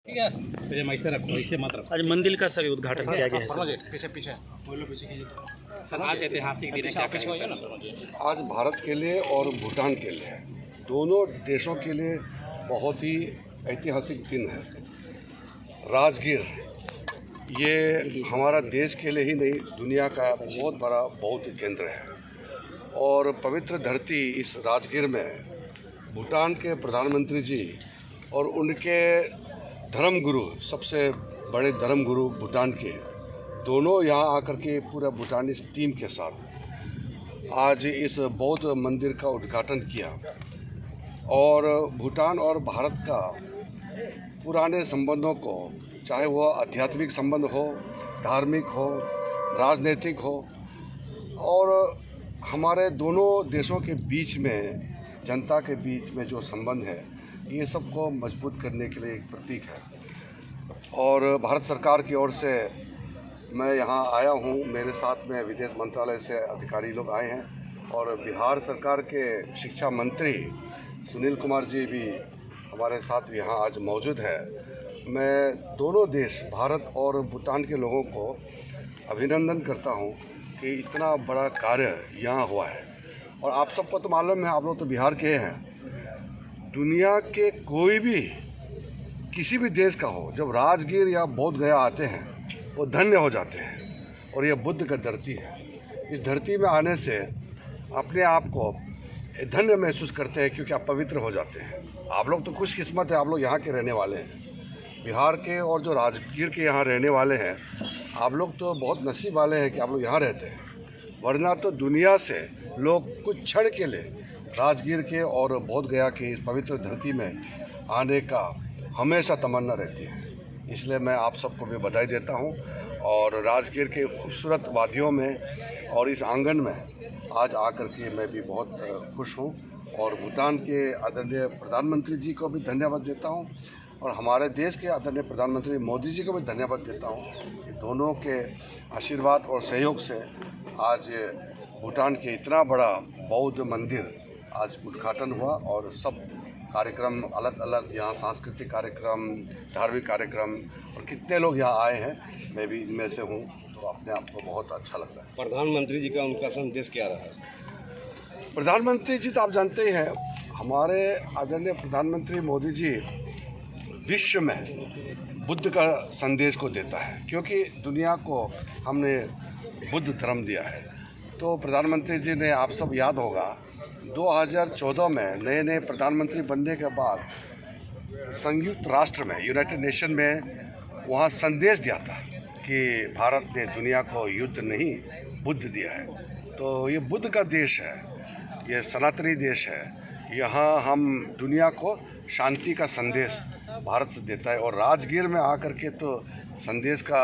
ठीक है, ऐसे रखो, ऐसे मत रखो। आज मंदिर का सभी उद्घाटन किया गया है। पीछे पीछे सर, आज ऐतिहासिक दिन है, क्या पीछे ना। आज भारत के लिए और भूटान के लिए, दोनों देशों के लिए बहुत ही ऐतिहासिक दिन है। राजगीर ये हमारा देश के लिए ही नहीं, दुनिया का बहुत बड़ा बौद्ध केंद्र है और पवित्र धरती इस राजगीर में भूटान के प्रधानमंत्री जी और उनके धर्मगुरु, सबसे बड़े धर्मगुरु भूटान के, दोनों यहाँ आकर के पूरा भूटानीज टीम के साथ आज इस बौद्ध मंदिर का उद्घाटन किया। और भूटान और भारत का पुराने संबंधों को, चाहे वह आध्यात्मिक संबंध हो, धार्मिक हो, राजनीतिक हो, और हमारे दोनों देशों के बीच में, जनता के बीच में जो संबंध है, ये सबको मजबूत करने के लिए एक प्रतीक है। और भारत सरकार की ओर से मैं यहाँ आया हूँ, मेरे साथ में विदेश मंत्रालय से अधिकारी लोग आए हैं और बिहार सरकार के शिक्षा मंत्री सुनील कुमार जी भी हमारे साथ यहाँ आज मौजूद है। मैं दोनों देश, भारत और भूटान के लोगों को अभिनंदन करता हूँ कि इतना बड़ा कार्य यहाँ हुआ है। और आप सबको तो मालूम है, आप लोग तो बिहार के हैं, दुनिया के कोई भी किसी भी देश का हो, जब राजगीर या बोध गया आते हैं वो धन्य हो जाते हैं। और ये बुद्ध का धरती है, इस धरती में आने से अपने आप को धन्य महसूस करते हैं क्योंकि आप पवित्र हो जाते हैं। आप लोग तो खुशकिस्मत है, आप लोग यहाँ के रहने वाले हैं, बिहार के और जो राजगीर के यहाँ रहने वाले हैं। आप लोग तो बहुत नसीब वाले हैं कि आप लोग यहाँ रहते हैं, वरना तो दुनिया से लोग कुछ क्षण के लिए राजगीर के और बोध गया के इस पवित्र धरती में आने का हमेशा तमन्ना रहती है। इसलिए मैं आप सबको भी बधाई देता हूँ। और राजगीर के खूबसूरत वादियों में और इस आंगन में आज आकर के मैं भी बहुत खुश हूँ। और भूटान के आदरणीय प्रधानमंत्री जी को भी धन्यवाद देता हूँ और हमारे देश के आदरणीय प्रधानमंत्री मोदी जी को भी धन्यवाद देता हूँ कि दोनों के आशीर्वाद और सहयोग से आज भूटान के इतना बड़ा बौद्ध मंदिर आज उद्घाटन हुआ। और सब कार्यक्रम अलग अलग, यहाँ सांस्कृतिक कार्यक्रम, धार्मिक कार्यक्रम, और कितने लोग यहाँ आए हैं, मैं भी इनमें से हूँ, तो अपने आप को बहुत अच्छा लगता है। प्रधानमंत्री जी का उनका संदेश क्या रहा? प्रधानमंत्री जी तो आप जानते ही हैं, हमारे आदरणीय प्रधानमंत्री मोदी जी विश्व में बुद्ध का संदेश को देता है, क्योंकि दुनिया को हमने बुद्ध धर्म दिया है। तो प्रधानमंत्री जी ने, आप सब याद होगा, 2014 में नए नए प्रधानमंत्री बनने के बाद संयुक्त राष्ट्र में, यूनाइटेड नेशन में वहाँ संदेश दिया था कि भारत ने दुनिया को युद्ध नहीं, बुद्ध दिया है। तो ये बुद्ध का देश है, ये सनातनी देश है, यहाँ हम दुनिया को शांति का संदेश भारत से देता है। और राजगीर में आकर के तो संदेश का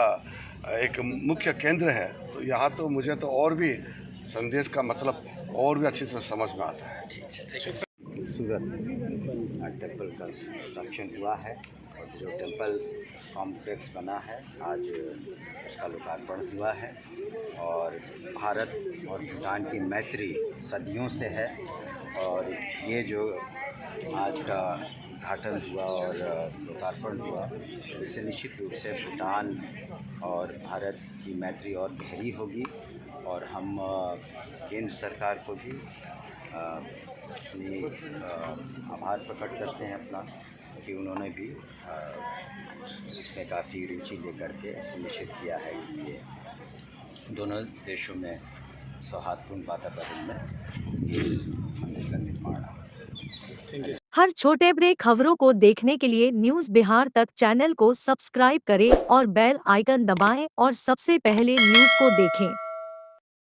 एक मुख्य केंद्र है, तो यहाँ तो मुझे तो और भी संदेश का मतलब और भी अच्छी तरह समझ में आता है। सूरत टेम्पल का कंस्ट्रक्शन हुआ है और जो टेम्पल कॉम्प्लेक्स बना है, आज उसका लोकार्पण हुआ है। और भारत और भूटान की मैत्री सदियों से है और ये जो आज का उद्घाटन हुआ और लोकार्पण हुआ, इससे निश्चित रूप से भूटान और भारत की मैत्री और गहरी होगी। और हम केंद्र सरकार को भी आभार प्रकट करते हैं अपना कि उन्होंने भी इसमें काफ़ी रुचि लेकर के सुनिश्चित किया है कि ये दोनों देशों में सौहार्दपूर्ण वातावरण में ये मंदिर का निर्माण हो। हर छोटे बड़े खबरों को देखने के लिए न्यूज़ बिहार तक चैनल को सब्सक्राइब करें और बेल आइकन दबाएं और सबसे पहले न्यूज़ को देखें।